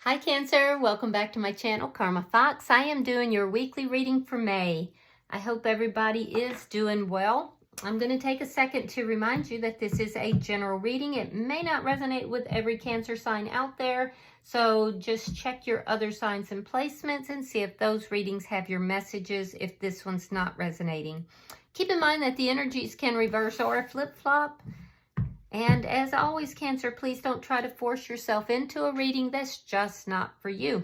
Hi Cancer, welcome back to my channel, Karma Fox. I am doing your weekly reading for May. I hope everybody is doing well. I'm going to take a second to remind you that this is a general reading. It may not resonate with every Cancer sign out there, so just check your other signs and placements and see if those readings have your messages if this one's not resonating. Keep in mind that the energies can reverse or flip-flop. And as always, Cancer, please don't try to force yourself into a reading that's just not for you.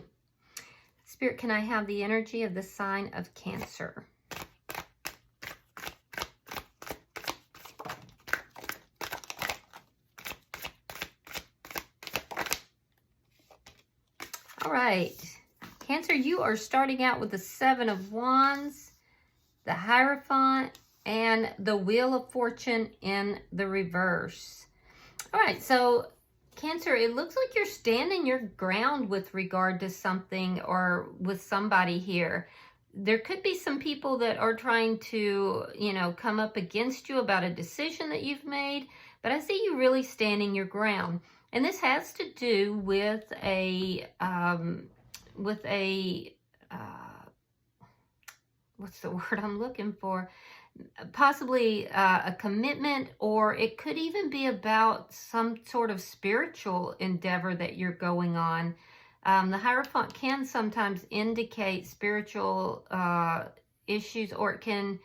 Spirit, can I have the energy of the sign of Cancer? All right. Cancer, you are starting out with the Seven of Wands, the Hierophant, and the Wheel of Fortune in the reverse. All right, so Cancer, it looks like you're standing your ground with regard to something or with somebody here. There could be some people that are trying to, come up against you about a decision that you've made, but I see you really standing your ground. And this has to do with what's the word I'm looking for? Possibly a commitment, or it could even be about some sort of spiritual endeavor that you're going on. The Hierophant can sometimes indicate spiritual issues, or it can,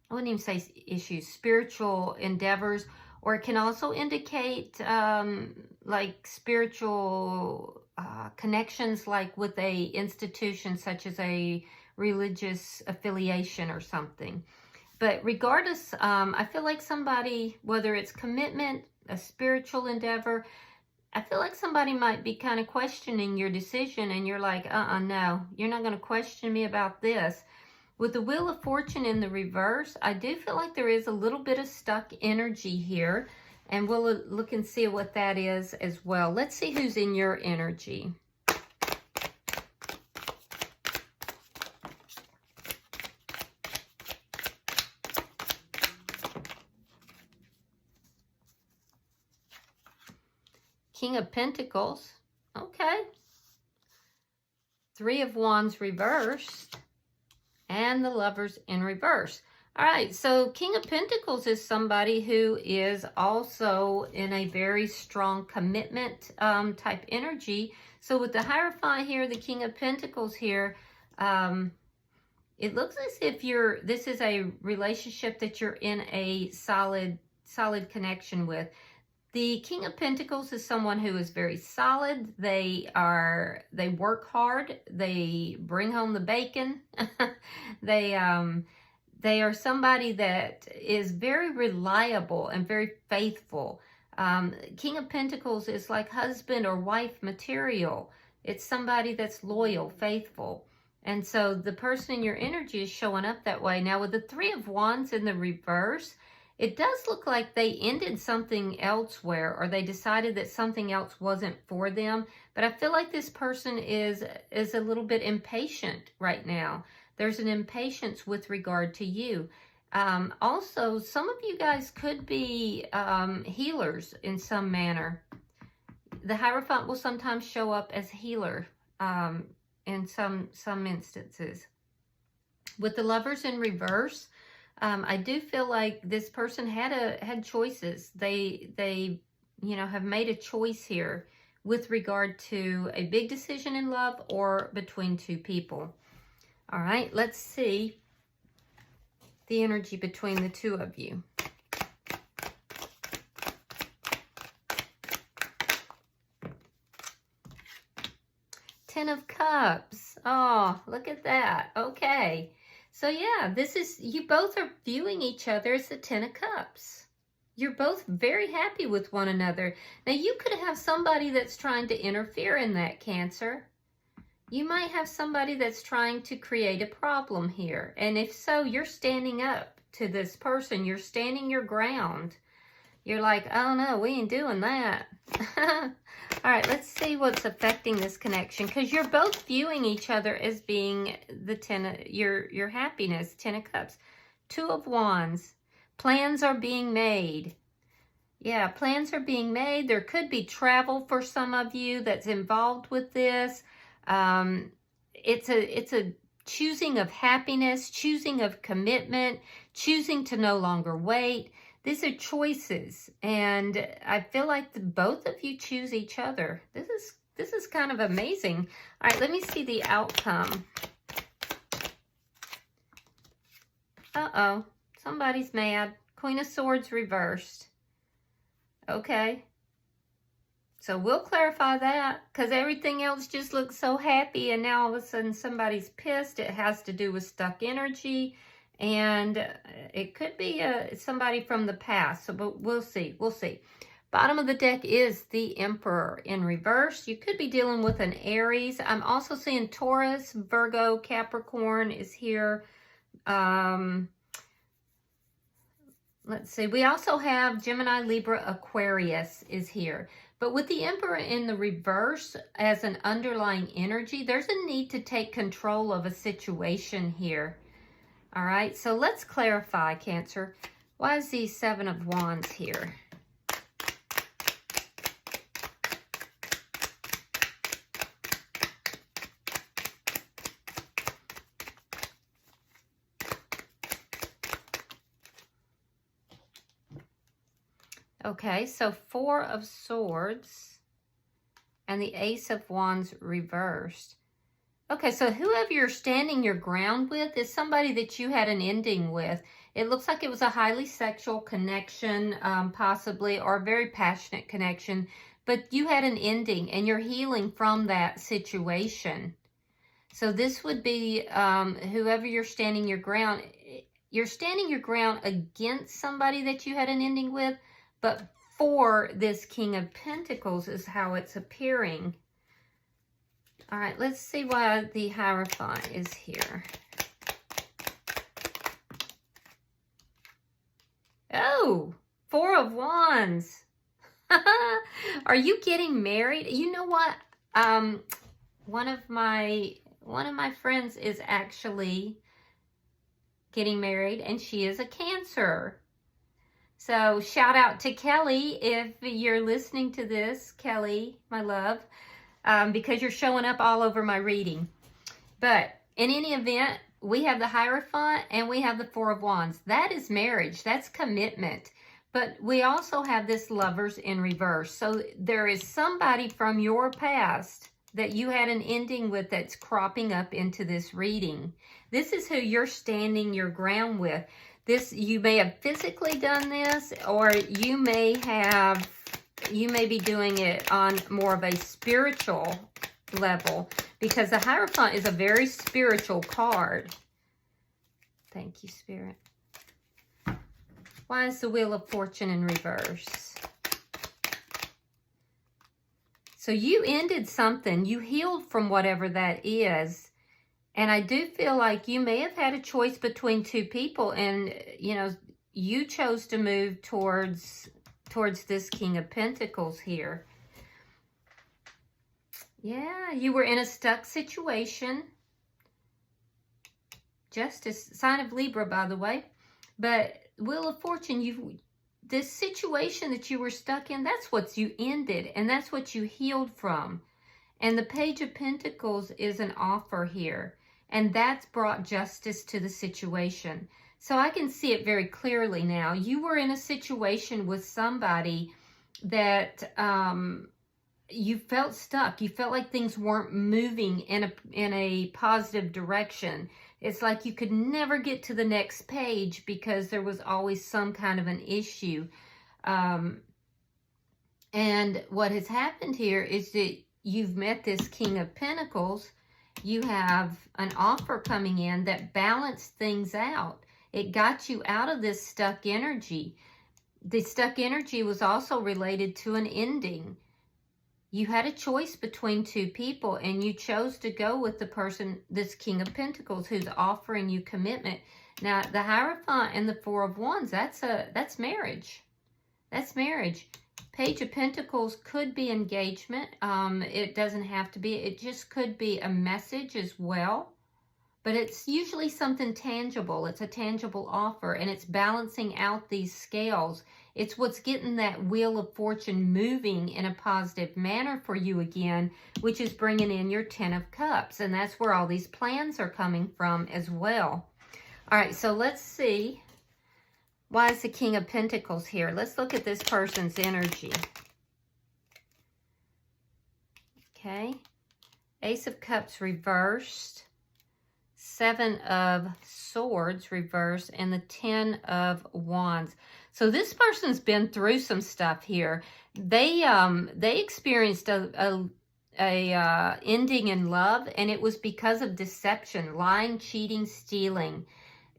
I wouldn't even say issues, spiritual endeavors, or it can also indicate like spiritual connections, like with a institution such as a religious affiliation or something. But regardless, I feel like somebody, whether it's commitment, a spiritual endeavor, I feel like somebody might be kind of questioning your decision, and you're like, no, you're not going to question me about this. With the Wheel of Fortune in the reverse, I do feel like there is a little bit of stuck energy here, and we'll look and see what that is as well. Let's see who's in your energy. King of Pentacles, okay. Three of Wands reversed, and the Lovers in reverse. All right, so King of Pentacles is somebody who is also in a very strong commitment type energy. So with the Hierophant here, the King of Pentacles here, it looks as if this is a relationship that you're in a solid connection with. The King of Pentacles is someone who is very solid. They work hard. They bring home the bacon. They are somebody that is very reliable and very faithful. King of Pentacles is like husband or wife material. It's somebody that's loyal, faithful. And so the person in your energy is showing up that way. Now with the Three of Wands in the reverse, it does look like they ended something elsewhere, or they decided that something else wasn't for them. But I feel like this person is a little bit impatient right now. There's an impatience with regard to you. Also, some of you guys could be healers in some manner. The Hierophant will sometimes show up as healer in some instances. With the Lovers in reverse, I do feel like this person had choices. They have made a choice here with regard to a big decision in love or between two people. All right, let's see the energy between the two of you. Ten of Cups. Oh, look at that. Okay. So yeah, you both are viewing each other as the Ten of Cups. You're both very happy with one another. Now you could have somebody that's trying to interfere in that, Cancer. You might have somebody that's trying to create a problem here. And if so, you're standing up to this person. You're standing your ground. You're like, oh no, we ain't doing that. All right, let's see what's affecting this connection, because you're both viewing each other as being the your happiness, Ten of Cups. Two of Wands. Plans are being made. Yeah, plans are being made. There could be travel for some of you that's involved with this. It's a choosing of happiness, choosing of commitment, choosing to no longer wait. These are choices, and I feel like both of you choose each other. This is kind of amazing. All right, let me see the outcome. Uh-oh, somebody's mad. Queen of Swords reversed. Okay. So we'll clarify that, because everything else just looks so happy, and now all of a sudden somebody's pissed. It has to do with stuck energy, and it could be somebody from the past. So, but we'll see. We'll see. Bottom of the deck is the Emperor in reverse. You could be dealing with an Aries. I'm also seeing Taurus, Virgo, Capricorn is here. Let's see. We also have Gemini, Libra, Aquarius is here. But with the Emperor in the reverse as an underlying energy, there's a need to take control of a situation here. All right, so let's clarify, Cancer. Why is the Seven of Wands here? Okay, so Four of Swords and the Ace of Wands reversed. Okay, so whoever you're standing your ground with is somebody that you had an ending with. It looks like it was a highly sexual connection, possibly, or a very passionate connection, but you had an ending and you're healing from that situation. So this would be whoever you're standing your ground. You're standing your ground against somebody that you had an ending with, but for this King of Pentacles is how it's appearing. All right, let's see why the Hierophant is here. Oh, Four of Wands. Are you getting married? You know what? One of my friends is actually getting married, and she is a Cancer. So shout out to Kelly if you're listening to this, Kelly, my love, because you're showing up all over my reading. But in any event, we have the Hierophant and we have the Four of Wands. That is marriage. That's commitment. But we also have this Lovers in reverse. So there is somebody from your past that you had an ending with that's cropping up into this reading. This is who you're standing your ground with. This, you may have physically done this, or you may be doing it on more of a spiritual level, because the Hierophant is a very spiritual card. Thank you, Spirit. Why is the Wheel of Fortune in reverse? So you ended something. You healed from whatever that is. And I do feel like you may have had a choice between two people, and, you know, you chose to move towards this King of Pentacles here. Yeah, you were in a stuck situation. Justice, sign of Libra, by the way. But Wheel of Fortune, this situation that you were stuck in, that's what you ended, and that's what you healed from. And the Page of Pentacles is an offer here. And that's brought justice to the situation. So I can see it very clearly now. You were in a situation with somebody that you felt stuck. You felt like things weren't moving in a positive direction. It's like you could never get to the next page because there was always some kind of an issue. And what has happened here is that you've met this King of Pentacles. You have an offer coming in that balanced things out. It got you out of this stuck energy. The stuck energy was also related to an ending. You had a choice between two people, and you chose to go with the person, this King of Pentacles, who's offering you commitment. Now, the Hierophant and the Four of Wands, that's marriage. That's marriage. Page of Pentacles could be engagement. It doesn't have to be. It just could be a message as well. But it's usually something tangible. It's a tangible offer, and it's balancing out these scales. It's what's getting that wheel of fortune moving in a positive manner for you again, which is bringing in your 10 of Cups. And that's where all these plans are coming from as well. All right, so let's see. Why is the King of Pentacles here? Let's look at this person's energy. Okay. Ace of Cups reversed. 7 of Swords reversed. And the 10 of Wands. So this person's been through some stuff here. They experienced a ending in love. And it was because of deception, lying, cheating, stealing.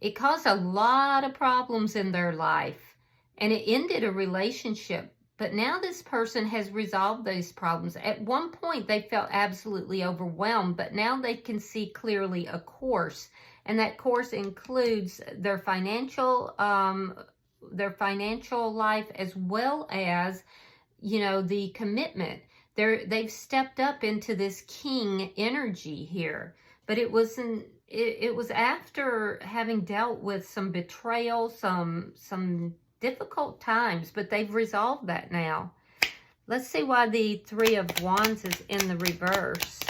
It caused a lot of problems in their life, and it ended a relationship. But now this person has resolved those problems. At one point, they felt absolutely overwhelmed, but now they can see clearly a course, and that course includes their financial life as well as, you know, the commitment. They've stepped up into this king energy here, but it wasn't. It was after having dealt with some betrayal, some difficult times, but they've resolved that now. Let's see why the 3 of Wands is in the reverse.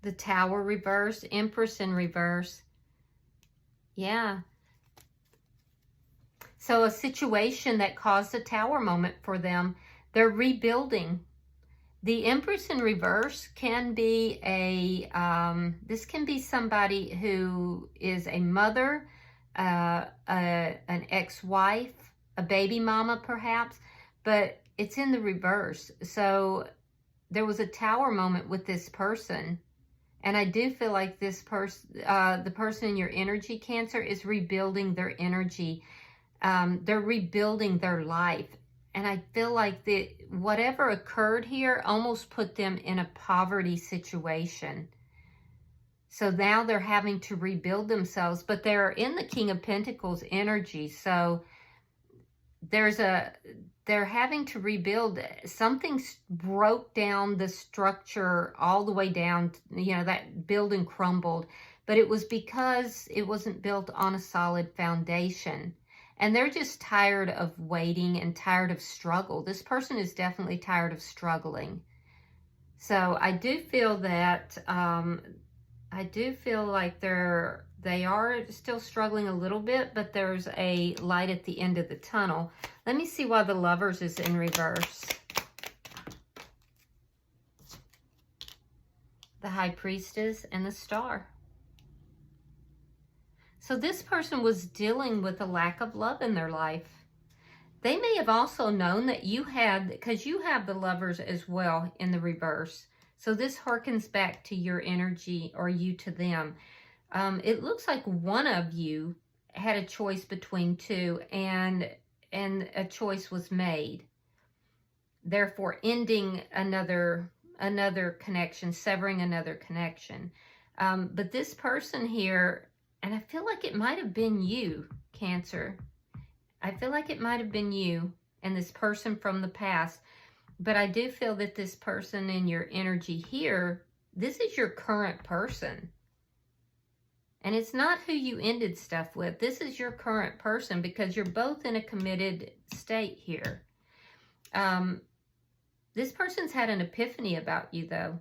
The Tower reverse, Empress in reverse. Yeah. So a situation that caused a Tower moment for them, they're rebuilding. The Empress in reverse can be this can be somebody who is a mother, an ex-wife, a baby mama perhaps, but it's in the reverse. So there was a Tower moment with this person. And I do feel like this person, the person in your energy, Cancer, is rebuilding their energy. They're rebuilding their life. And I feel like that whatever occurred here almost put them in a poverty situation. So now they're having to rebuild themselves, but they're in the King of Pentacles energy. So they're having to rebuild. Something broke down the structure all the way down. You know, that building crumbled, but it was because it wasn't built on a solid foundation. And they're just tired of waiting and tired of struggle. This person is definitely tired of struggling. So I do feel that, I do feel like they are still struggling a little bit, but there's a light at the end of the tunnel. Let me see why the Lovers is in reverse. The High Priestess and the Star. So this person was dealing with a lack of love in their life. They may have also known that you had, because you have the Lovers as well in the reverse. So this harkens back to your energy, or you to them. It looks like one of you had a choice between two, and a choice was made. Therefore, ending another connection, severing another connection. But this person here, and I feel like it might have been you, Cancer. I feel like it might have been you and this person from the past. But I do feel that this person in your energy here, this is your current person. And it's not who you ended stuff with. This is your current person because you're both in a committed state here. This person's had an epiphany about you, though.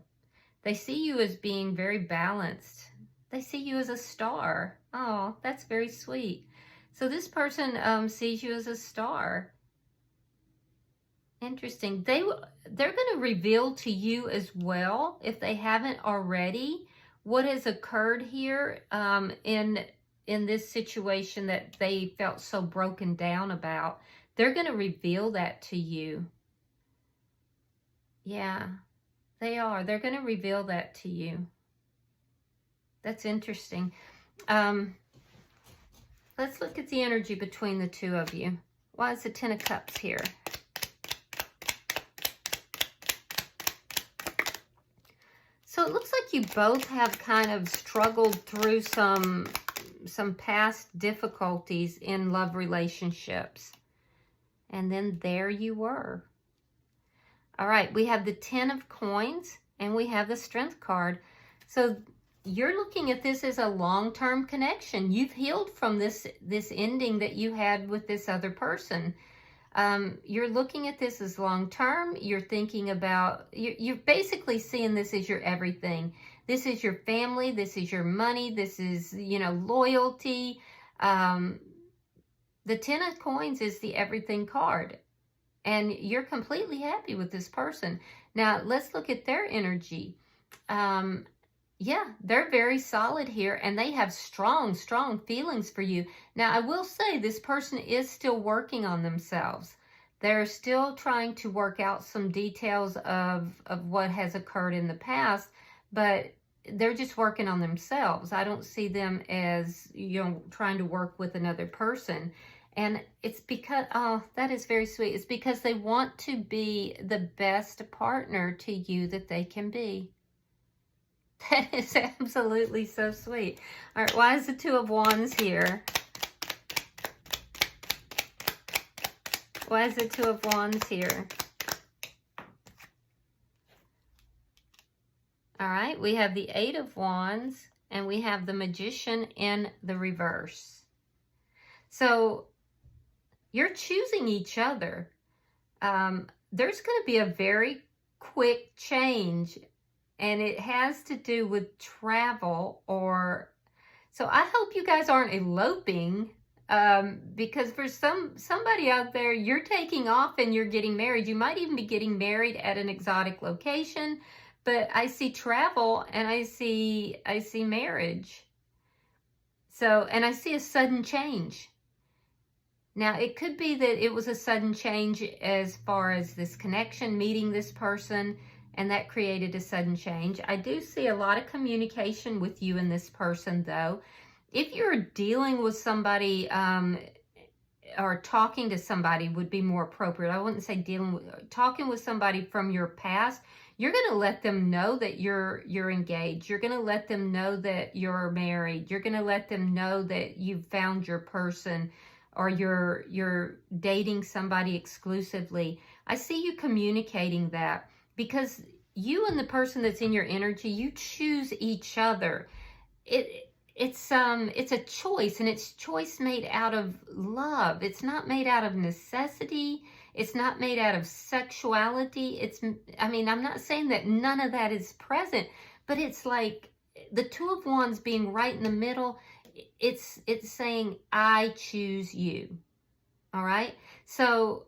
They see you as being very balanced. They see you as a star. Oh, that's very sweet. So this person sees you as a star. Interesting. They're going to reveal to you as well, if they haven't already, what has occurred here in this situation that they felt so broken down about. They're going to reveal that to you. Yeah, they are. They're going to reveal that to you. That's interesting. Let's look at the energy between the two of you. Why is the 10 of Cups here? So it looks like you both have kind of struggled through some past difficulties in love relationships. And then there you were. All right, we have the 10 of Coins and we have the Strength card. So you're looking at this as a long-term connection. You've healed from this ending that you had with this other person. You're looking at this as long-term. You're thinking about, you're basically seeing this as your everything. This is your family. This is your money. This is, you know, loyalty. The Ten of Coins is the everything card. And you're completely happy with this person. Now, let's look at their energy. Yeah, they're very solid here, and they have strong, strong feelings for you. Now, I will say this person is still working on themselves. They're still trying to work out some details of what has occurred in the past, but they're just working on themselves. I don't see them as, you know, trying to work with another person. And it's because, oh, that is very sweet. It's because they want to be the best partner to you that they can be. That is absolutely so sweet. All right, why is the Two of Wands here? Why is the Two of Wands here? All right, we have the Eight of Wands, and we have the Magician in the reverse. So you're choosing each other. There's going to be a very quick change, and it has to do with travel, or so I hope you guys aren't eloping, because for somebody out there, you're taking off and you're getting married. You might even be getting married at an exotic location, but I see travel and I see marriage. So, and I see a sudden change. Now, it could be that it was a sudden change as far as this connection, meeting this person, and that created a sudden change. I do see a lot of communication with you and this person, though. If you're dealing with somebody or talking to somebody would be more appropriate. I wouldn't say talking with somebody from your past. You're going to let them know that you're engaged. You're going to let them know that you're married. You're going to let them know that you've found your person, or you're dating somebody exclusively. I see you communicating that, because you and the person that's in your energy, you choose each other. It's a choice, and it's choice made out of love. It's not made out of necessity. It's not made out of sexuality. I mean, I'm not saying that none of that is present, but it's like the Two of Wands being right in the middle. It's saying, I choose you. All right. So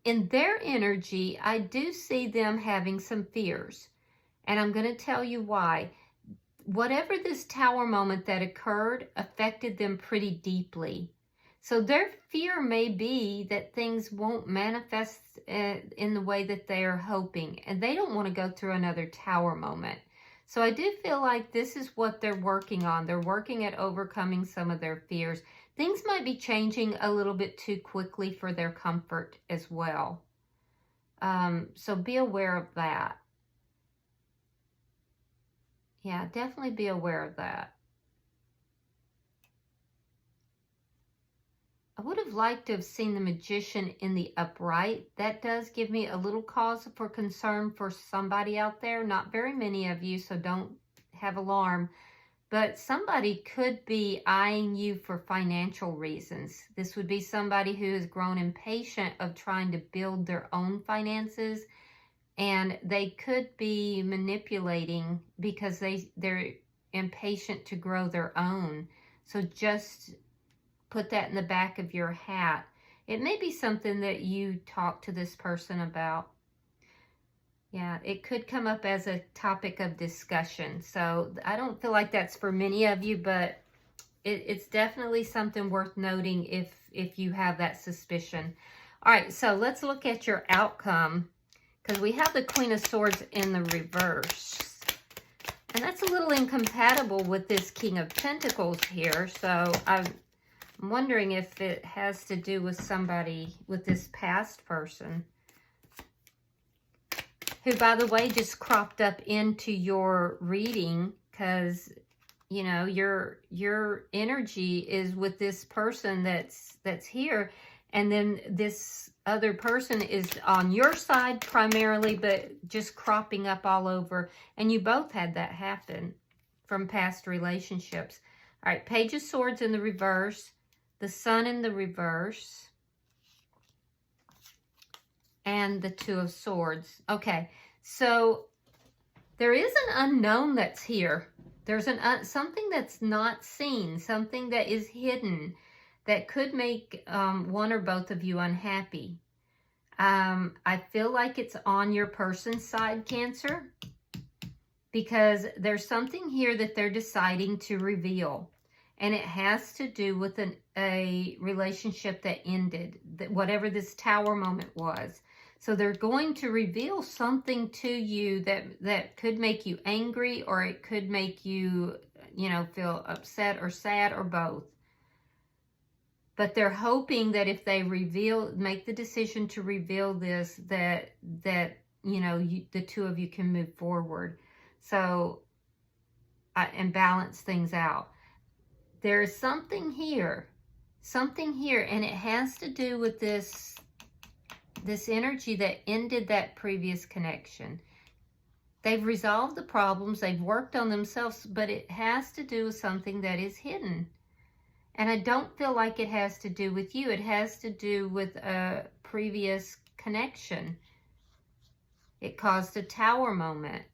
in their energy, I do see them having some fears, and I'm going to tell you why. Whatever this Tower moment that occurred affected them pretty deeply. So their fear may be that things won't manifest in the way that they are hoping, and they don't want to go through another Tower moment. So I do feel like this is what they're working on. They're working at overcoming some of their fears. Things might be changing a little bit too quickly for their comfort as well. So be aware of that. Yeah, definitely be aware of that. I would have liked to have seen the Magician in the upright. That does give me a little cause for concern for somebody out there. Not very many of you, so don't have alarm. But somebody could be eyeing you for financial reasons. This would be somebody who has grown impatient of trying to build their own finances. And they could be manipulating because they're impatient to grow their own. So just put that in the back of your hat. It may be something that you talk to this person about. Yeah, it could come up as a topic of discussion. So I don't feel like that's for many of you, but it's definitely something worth noting if you have that suspicion. All right, so let's look at your outcome, because we have the Queen of Swords in the reverse. And that's a little incompatible with this King of Pentacles here. So I'm wondering if it has to do with somebody, with this past person, who, by the way, just cropped up into your reading, because, you know, your energy is with this person that's here, and then this other person is on your side primarily, but just cropping up all over, and you both had that happen. from past relationships. All right, Page of Swords in the reverse, the Sun in the reverse, and the Two of Swords. Okay, so there is an unknown that's here. There's something that's not seen, something that is hidden that could make one or both of you unhappy. I feel like it's on your person's side, Cancer, because there's something here that they're deciding to reveal. And it has to do with a relationship that ended, whatever this Tower moment was. So they're going to reveal something to you that could make you angry, or it could make you, you know, feel upset or sad, or both. But they're hoping that if they make the decision to reveal this, that you know, the two of you can move forward. So, and balance things out. There's something here, and it has to do with this energy that ended that previous connection. They've resolved the problems, they've worked on themselves, but it has to do with something that is hidden. And I don't feel like it has to do with you. It has to do with a previous connection. It caused a Tower moment.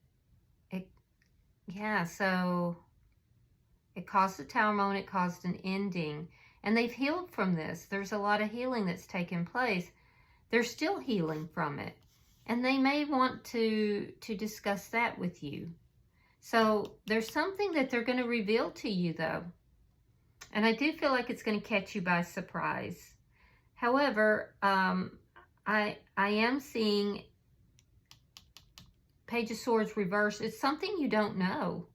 So it caused a Tower moment. It caused an ending. And they've healed from this. There's a lot of healing that's taken place. They're still healing from it. And they may want to discuss that with you. So there's something that they're going to reveal to you, though. And I do feel like it's going to catch you by surprise. However, I am seeing Page of Swords reverse. It's something you don't know.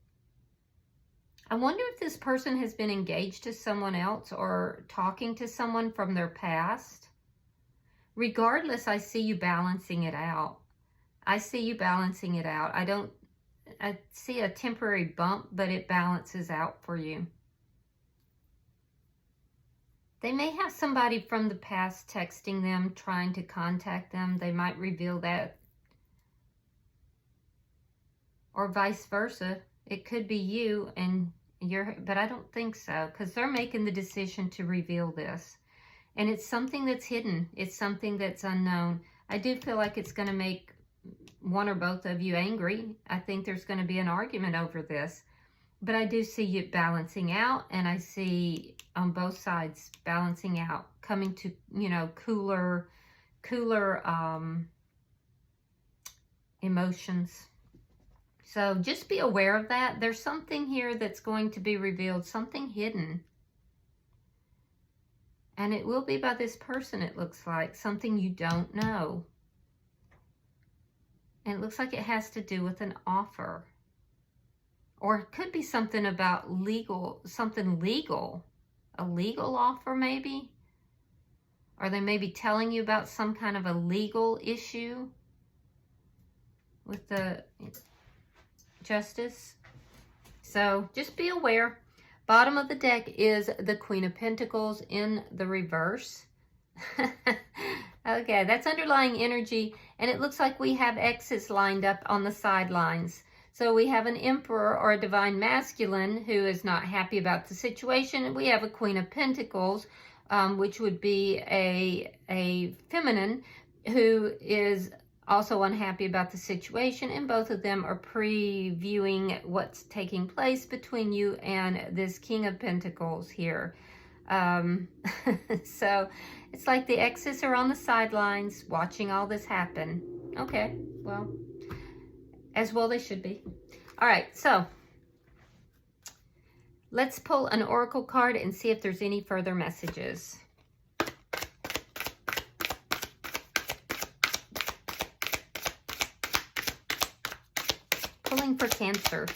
I wonder if this person has been engaged to someone else or talking to someone from their past. Regardless, I see you balancing it out. I see you balancing it out. I see a temporary bump, but it balances out for you. They may have somebody from the past texting them, trying to contact them. They might reveal that. Or vice versa. It could be you and but I don't think so, because they're making the decision to reveal this. And it's something that's hidden. It's something that's unknown. I do feel like it's going to make one or both of you angry. I think there's going to be an argument over this. But I do see you balancing out, and I see on both sides balancing out, coming to, you know, cooler emotions. So just be aware of that. There's something here that's going to be revealed, something hidden. And it will be by this person, it looks like, something you don't know. And it looks like it has to do with an offer. Or it could be something about something legal. A legal offer, maybe? Or they may be telling you about some kind of a legal issue with the Justice. So just be aware. Bottom of the deck is the Queen of Pentacles in the reverse. Okay, that's underlying energy. And it looks like we have exits lined up on the sidelines. So we have an Emperor or a Divine Masculine who is not happy about the situation. And we have a Queen of Pentacles, which would be a Feminine who is also unhappy about the situation. And both of them are previewing what's taking place between you and this King of Pentacles here. So it's like the exes are on the sidelines watching all this happen. Okay, well, as well they should be. All right, so let's pull an oracle card and see if there's any further messages. Pulling for Cancer.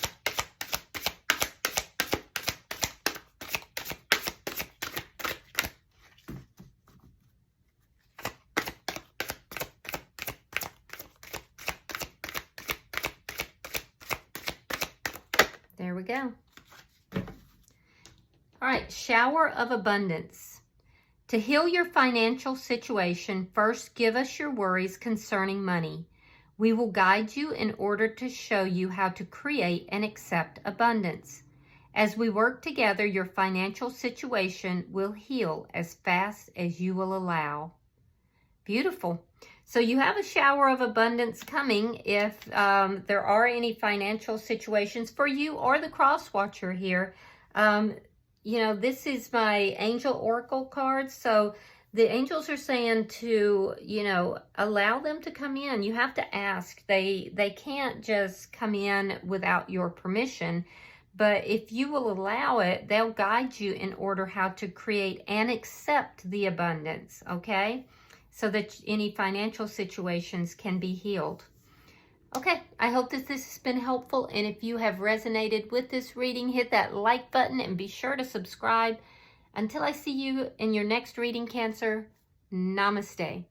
There we go. All right, shower of abundance. To heal your financial situation, first give us your worries concerning money. We will guide you in order to show you how to create and accept abundance. As we work together, your financial situation will heal as fast as you will allow. Beautiful. So you have a shower of abundance coming if there are any financial situations for you or the cross watcher here. You know, this is my angel oracle card. So the angels are saying to, you know, allow them to come in. You have to ask. They can't just come in without your permission. But if you will allow it, they'll guide you in order how to create and accept the abundance, okay? So that any financial situations can be healed. Okay, I hope that this has been helpful. And if you have resonated with this reading, hit that like button and be sure to subscribe. Until I see you in your next reading, Cancer, namaste.